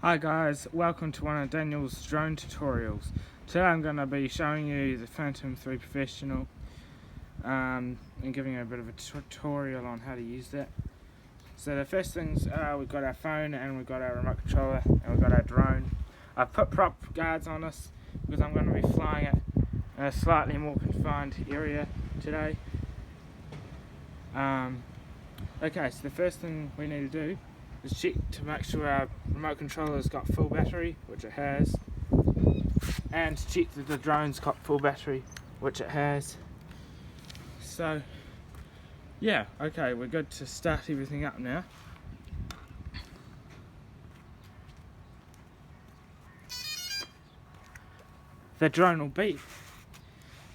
Hi guys, welcome to one of Daniel's drone tutorials. Today I'm going to be showing you the Phantom 3 Professional and giving you a bit of a tutorial on how to use that. So the first things are we've got our phone and we've got our remote controller and we've got our drone. I've put prop guards on this because I'm going to be flying it in a slightly more confined area today. Okay, so the first thing we need to do is check to make sure our remote controller's got full battery, which it has, and to check that the drone's got full battery, which it has. So yeah, okay, we're good to start everything up now. The drone will beep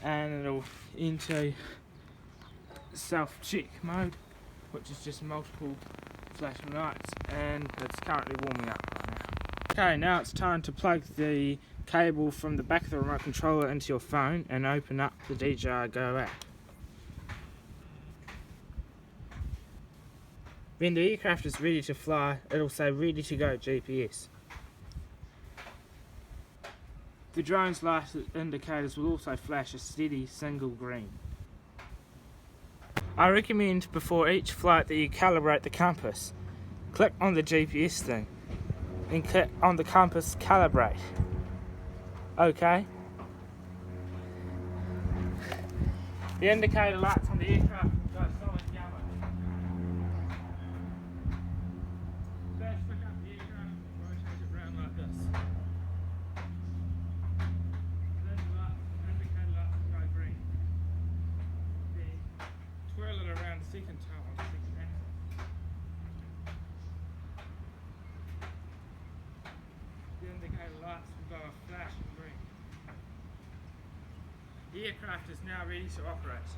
and it'll enter self-check mode, which is just multiple flashing lights, and it's currently warming up right now. Okay, now it's time to plug the cable from the back of the remote controller into your phone and open up the DJI Go app. When the aircraft is ready to fly, it'll say ready to go GPS. The drone's light indicators will also flash a steady single green. I recommend before each flight that you calibrate the compass. Click on the GPS thing, then click on the compass calibrate. Okay. The indicator lights on the aircraft will go solid yellow. Let's pick up the aircraft and rotate it around like this. Then the indicator lights will go green. Then twirl it around the second toe on the second axis. The indicator lights will go a flash of green. The aircraft is now ready to operate.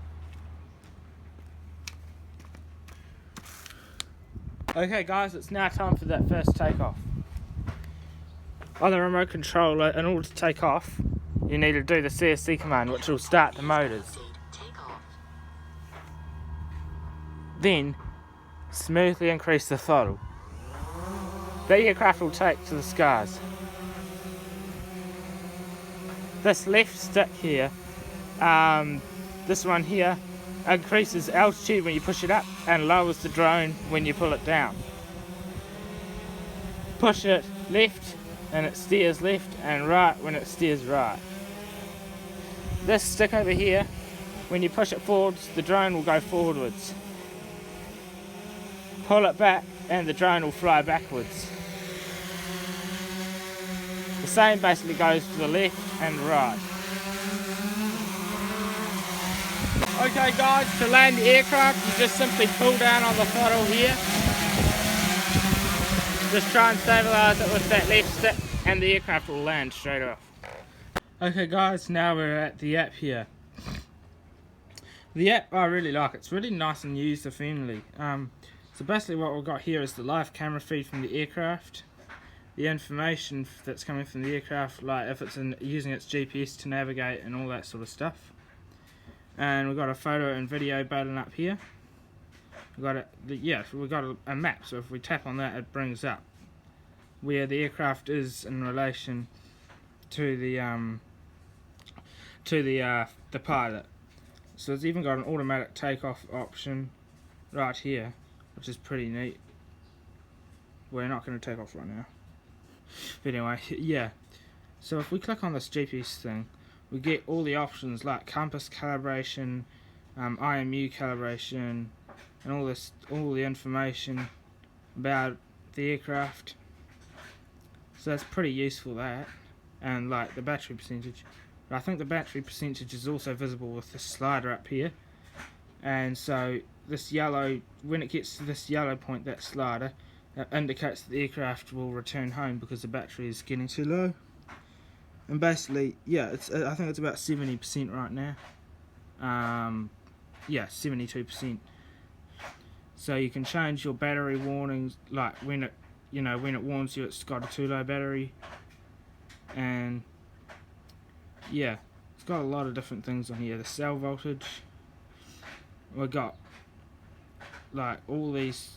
Okay guys, it's now time for that first takeoff. On the remote controller, in order to take off, you need to do the CSC command, which will start the motors. Then, smoothly increase the throttle. The aircraft will take to the skies. This left stick here, this one here, increases altitude when you push it up and lowers the drone when you pull it down. Push it left and it steers left, and right when it steers right. This stick over here, when you push it forwards, the drone will go forwards. Pull it back and the drone will fly backwards. The same basically goes to the left and right. Okay guys, to land the aircraft, you just simply pull down on the throttle here. Just try and stabilise it with that left stick and the aircraft will land straight off. Okay guys, now we're at the app here. The app, I really like it. It's really nice and user friendly. So basically what we've got here is the live camera feed from the aircraft. The information that's coming from the aircraft, like if it's using its GPS to navigate and all that sort of stuff. And we've got a photo and video button up here. We've got a map, so if we tap on that, it brings up where the aircraft is in relation to the pilot. So it's even got an automatic takeoff option right here, which is pretty neat. We're not going to take off right now. But anyway, yeah. So if we click on this GPS thing, we get all the options like compass calibration, IMU calibration, and all the information about the aircraft. So that's pretty useful, that. And like the battery percentage. But I think the battery percentage is also visible with the slider up here. And so this yellow, when it gets to this yellow point, that slider, that indicates that the aircraft will return home because the battery is getting too low. And basically, yeah, I think it's about 70% right now. Yeah, 72%. So you can change your battery warnings, like when it warns you it's got a too low battery. And yeah, it's got a lot of different things on here. The cell voltage. We've got like all these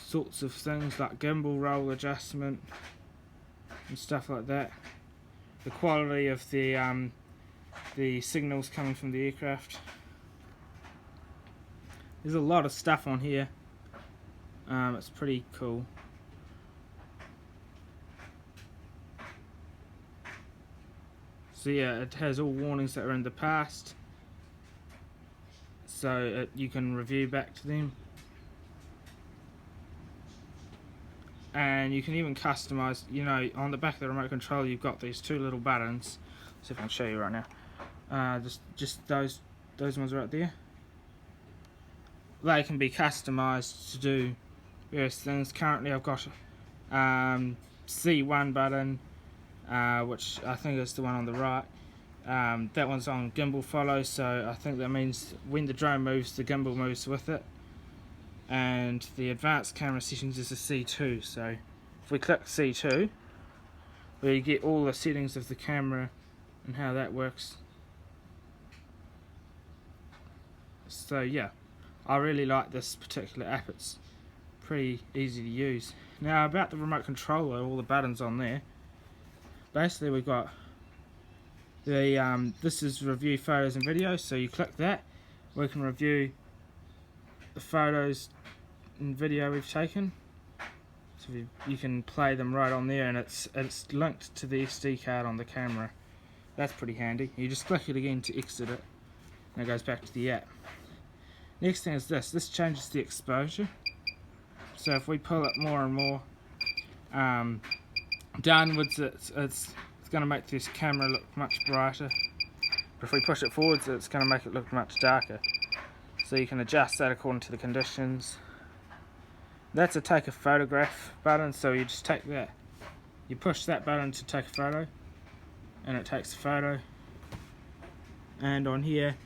sorts of things like gimbal roll adjustment, and stuff like that. The quality of the signals coming from the aircraft. There's a lot of stuff on here. It's pretty cool. So yeah, it has all warnings that are in the past, so you can review back to them. And you can even customize, you know, on the back of the remote control you've got these two little buttons. See if I can show you right now. Just those ones right there. They can be customized to do various things. Currently I've got C1 button, which I think is the one on the right. That one's on gimbal follow, so I think that means when the drone moves, the gimbal moves with it. And the advanced camera settings is a C2, so if we click C2, we get all the settings of the camera and how that works. So yeah, I really like this particular app. It's pretty easy to use. Now about the remote controller, all the buttons on there, basically we've got the this is review photos and videos, so you click that, we can review the photos and video we've taken. So you can play them right on there, and it's linked to the SD card on the camera. That's pretty handy. You just click it again to exit it, and it goes back to the app. Next thing is this changes the exposure. So if we pull it more and more downwards, it's going to make this camera look much brighter. But if we push it forwards, it's going to make it look much darker. So you can adjust that according to the conditions. That's a take a photograph button, so you just take that. You push that button to take a photo, and it takes a photo. And on here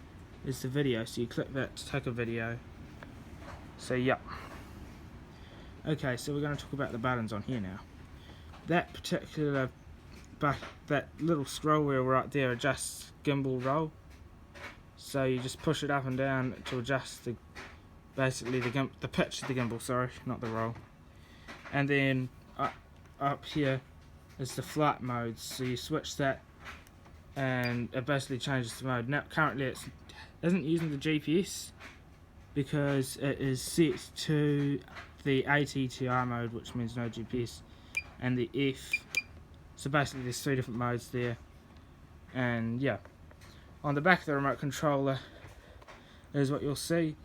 is the video, so you click that to take a video. So yeah. Okay, so we're going to talk about the buttons on here now. That particular that little scroll wheel right there adjusts gimbal roll. So you just push it up and down to adjust basically the pitch of the gimbal, sorry, not the roll. And then up here is the flight modes, so you switch that and it basically changes the mode. Now currently it isn't using the GPS because it is set to the ATTI mode, which means no GPS, and the F. So basically there's three different modes there. And yeah, on the back of the remote controller is what you'll see.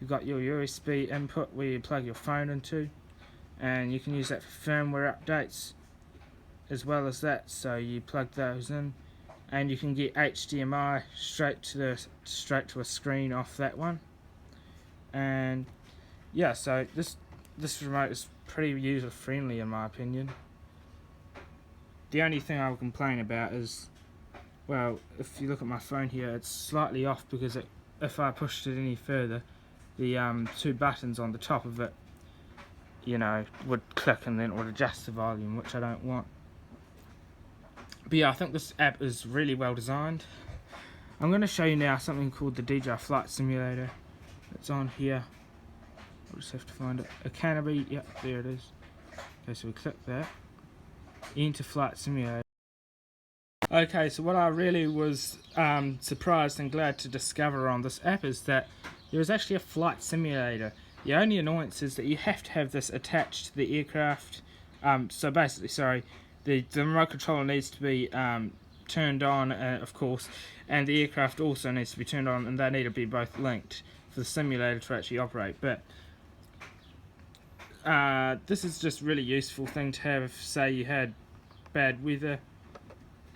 You've got your USB input where you plug your phone into, and you can use that for firmware updates as well as that, so you plug those in, and you can get HDMI straight to a screen off that one. And yeah, so this remote is pretty user friendly in my opinion. The only thing I would complain about is, well, if you look at my phone here, it's slightly off because if I pushed it any further, the two buttons on the top of it, you know, would click and then it would adjust the volume, which I don't want. But yeah, I think this app is really well designed. I'm going to show you now something called the DJI Flight Simulator. It's on here. I'll just have to find it. A canopy, yep, there it is. Okay, so we click that. Enter Flight Simulator. Okay, so what I really was surprised and glad to discover on this app is that there is actually a flight simulator. The only annoyance is that you have to have this attached to the aircraft. So basically, sorry, the remote controller needs to be turned on, of course, and the aircraft also needs to be turned on, and they need to be both linked for the simulator to actually operate. But this is just really useful thing to have if, say, you had bad weather.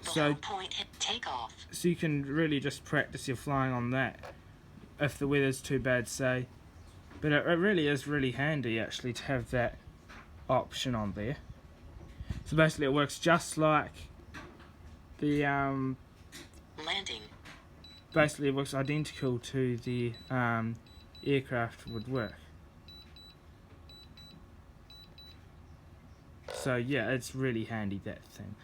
So you can really just practice your flying on that if the weather's too bad, say. But it really is really handy actually to have that option on there. So basically it works just like the landing. Basically it works identical to the aircraft would work. So yeah, it's really handy, that thing.